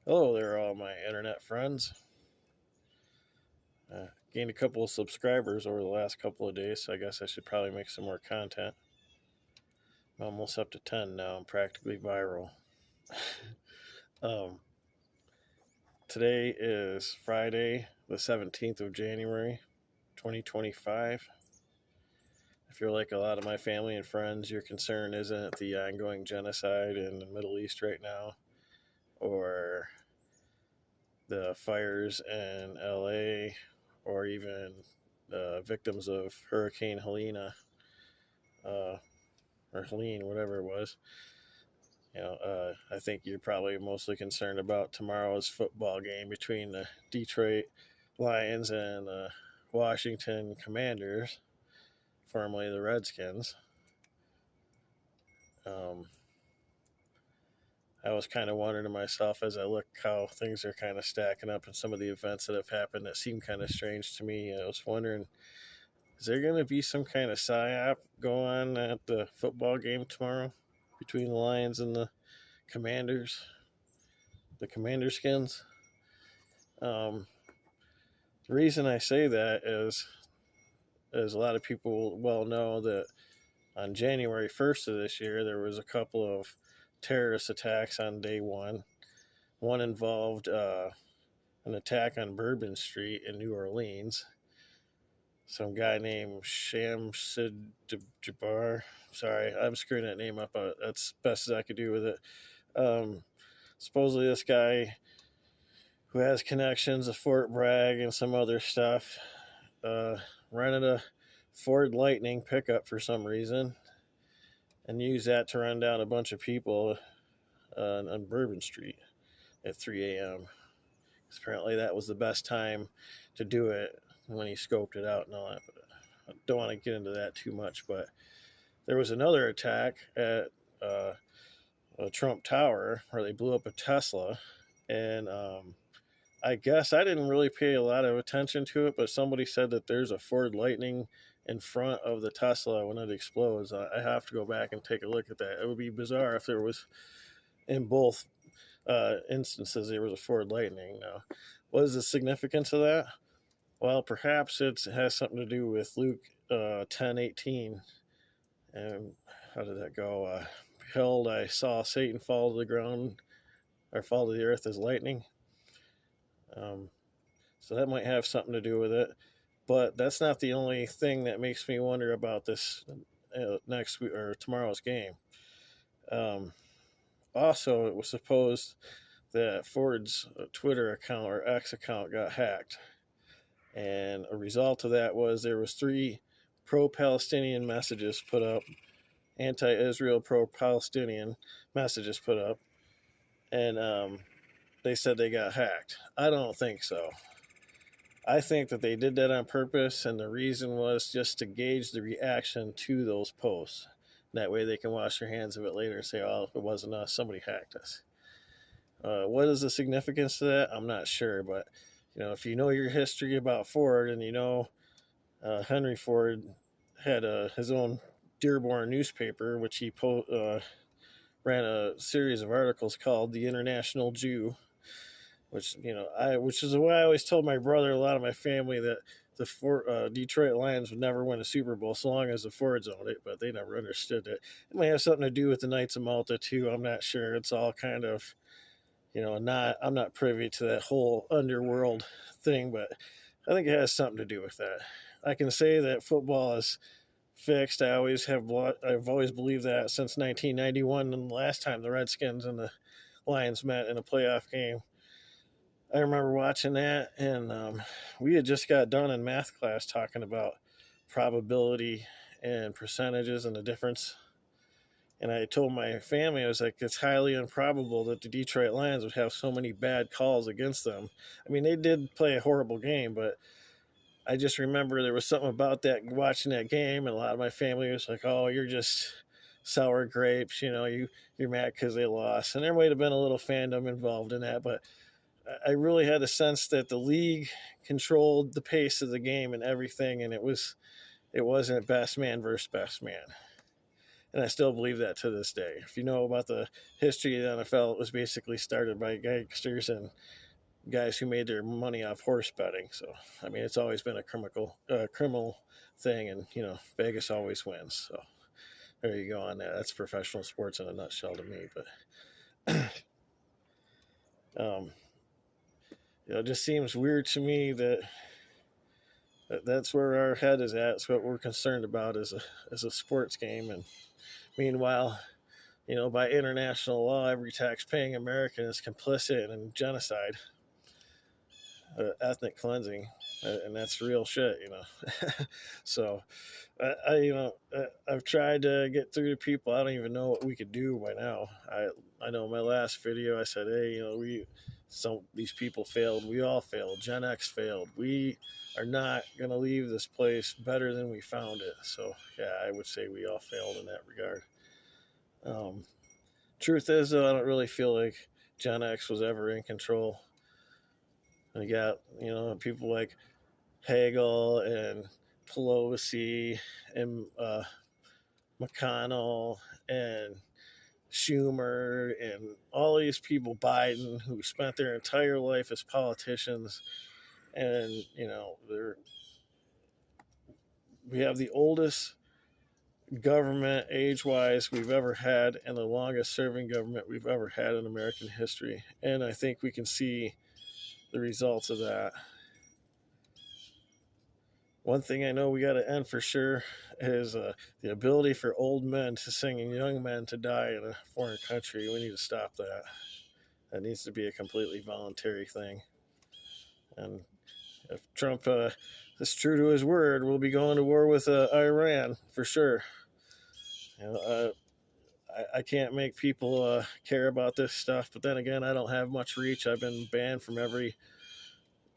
Hello there, all my internet friends. Gained a couple of subscribers over the last couple of days, so I guess I should probably make some more content. I'm almost up to 10 now. I'm practically viral. um, Today is Friday, the 17th of January, 2025. If you're like a lot of my family and friends, your concern isn't the ongoing genocide in the Middle East right now, or the fires in LA, or even victims of Hurricane uh, or Helene, whatever it was. I think you're probably mostly concerned about tomorrow's football game between the Detroit Lions and the Washington Commanders, formerly the Redskins. Um, I was kind of wondering to myself as I look how things are kind of stacking up and some of the events that have happened that seem kind of strange to me. I was wondering, is there going to be some kind of PSYOP going on at the football game tomorrow between the Lions and Commanders, the Commander Skins? Um, the reason I say that is a lot of people well know that on January 1st of this year, there was a couple of terrorist attacks on day one. One involved an attack on Bourbon Street in New Orleans. Some guy named Shamsid Jabbar. Sorry, I'm screwing that name up. That's best as I could do with it. Supposedly, this guy who has connections to Fort Bragg and some other stuff rented a Ford Lightning pickup for some reason and used that to run down a bunch of people on Bourbon Street at 3 a.m. Apparently, that was the best time to do it when he scoped it out and all that. But I don't want to get into that too much. But there was another attack at a Trump Tower where they blew up a Tesla. And I guess I didn't really pay a lot of attention to it, but somebody said that there's a Ford Lightning in front of the Tesla when it explodes. I have to go back and take a look at that. It would be bizarre if there was, in both instances, there was a Ford Lightning. Now, what is the significance of that? Well, perhaps it has something to do with Luke 10:18. And how did that go? Behold, I saw Satan fall to the ground, or fall to the earth as lightning. So that might have something to do with it. But that's not the only thing that makes me wonder about this next week or tomorrow's game. Also, it was supposed that Ford's Twitter account or X account got hacked, and a result of that was there was 3 pro-Palestinian messages put up, anti-Israel, pro-Palestinian messages put up, and they said they got hacked. I don't think so. I think that they did that on purpose, and the reason was just to gauge the reaction to those posts. That way they can wash their hands of it later and say, oh, it wasn't us, somebody hacked us. What is the significance of that? I'm not sure, but if you know your history about Ford and Henry Ford had his own Dearborn newspaper, which he ran a series of articles called The International Jew, which is the way I always told my brother, a lot of my family, that the Detroit Lions would never win a Super Bowl so long as the Fords owned it, but they never understood it. It might have something to do with the Knights of Malta too. I'm not sure. It's all kind of, I'm not privy to that whole underworld thing, but I think it has something to do with that. I can say that football is fixed. I've always believed that since 1991, and the last time the Redskins and the Lions met in a playoff game. I remember watching that, and we had just got done in math class talking about probability and percentages and the difference. And I told my family, I was like, it's highly improbable that the Detroit Lions would have so many bad calls against them. I mean, they did play a horrible game, but I just remember there was something about that, watching that game, and a lot of my family was like, oh, you're just sour grapes, you're mad because they lost. And there might have been a little fandom involved in that, but I really had a sense that the league controlled the pace of the game and everything, and it wasn't best man versus best man. And I still believe that to this day. If you know about the history of the NFL, it was basically started by gangsters and guys who made their money off horse betting. So, I mean, it's always been a criminal thing, and Vegas always wins. So, there you go on that. That's professional sports in a nutshell to me. But, it just seems weird to me that that's where our head is at. It's what we're concerned about as a sports game, and meanwhile, by international law, every tax-paying American is complicit in genocide, ethnic cleansing, and that's real shit. So, I've tried to get through to people. I don't even know what we could do by now. I know in my last video I said, hey, these people failed. We all failed. Gen X failed. We are not going to leave this place better than we found it. So, yeah, I would say we all failed in that regard. Truth is, though, I don't really feel like Gen X was ever in control. And you got, people like Hagel and Pelosi and McConnell and Schumer and all these people, Biden, who spent their entire life as politicians. And, we have the oldest government age-wise we've ever had and the longest serving government we've ever had in American history. And I think we can see the results of that. One thing I know we got to end for sure is the ability for old men to sing and young men to die in a foreign country. We need to stop that. That needs to be a completely voluntary thing. And if Trump is true to his word, we'll be going to war with Iran for sure. I can't make people care about this stuff, but then again, I don't have much reach. I've been banned from every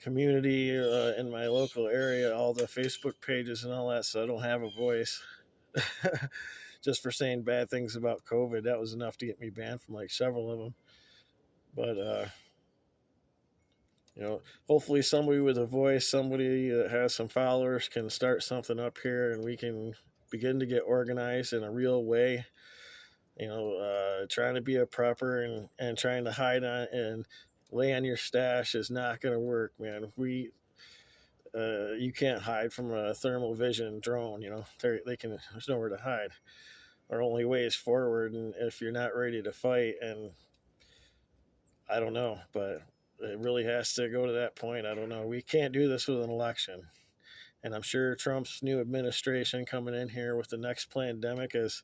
community in my local area, all the Facebook pages and all that, so I don't have a voice. Just for saying bad things about COVID, that was enough to get me banned from like several of them. But hopefully somebody with a voice, somebody that has some followers, can start something up here, and we can begin to get organized in a real way. Trying to be a prepper and trying to hide on and lay on your stash is not going to work, man. You can't hide from a thermal vision drone. There's nowhere to hide. Our only way is forward, and if you're not ready to fight, and I don't know, but it really has to go to that point. I don't know. We can't do this with an election, and I'm sure Trump's new administration coming in here with the next pandemic as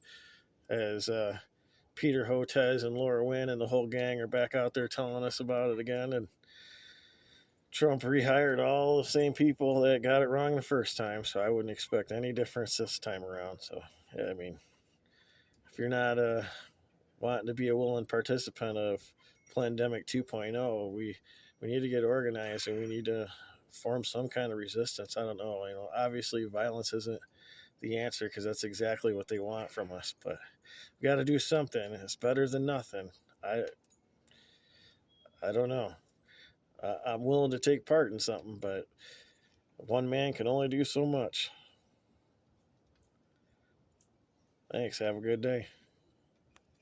Peter Hotez and Laura Wynn and the whole gang are back out there telling us about it again, and Trump rehired all the same people that got it wrong the first time, so I wouldn't expect any difference this time around. So, yeah, I mean, if you're not wanting to be a willing participant of Plandemic 2.0, we need to get organized, and we need to form some kind of resistance. I don't know. Obviously violence isn't the answer, because that's exactly what they want from us, but we got to do something. It's better than nothing. I don't know. I'm willing to take part in something, but one man can only do so much. Thanks. Have a good day.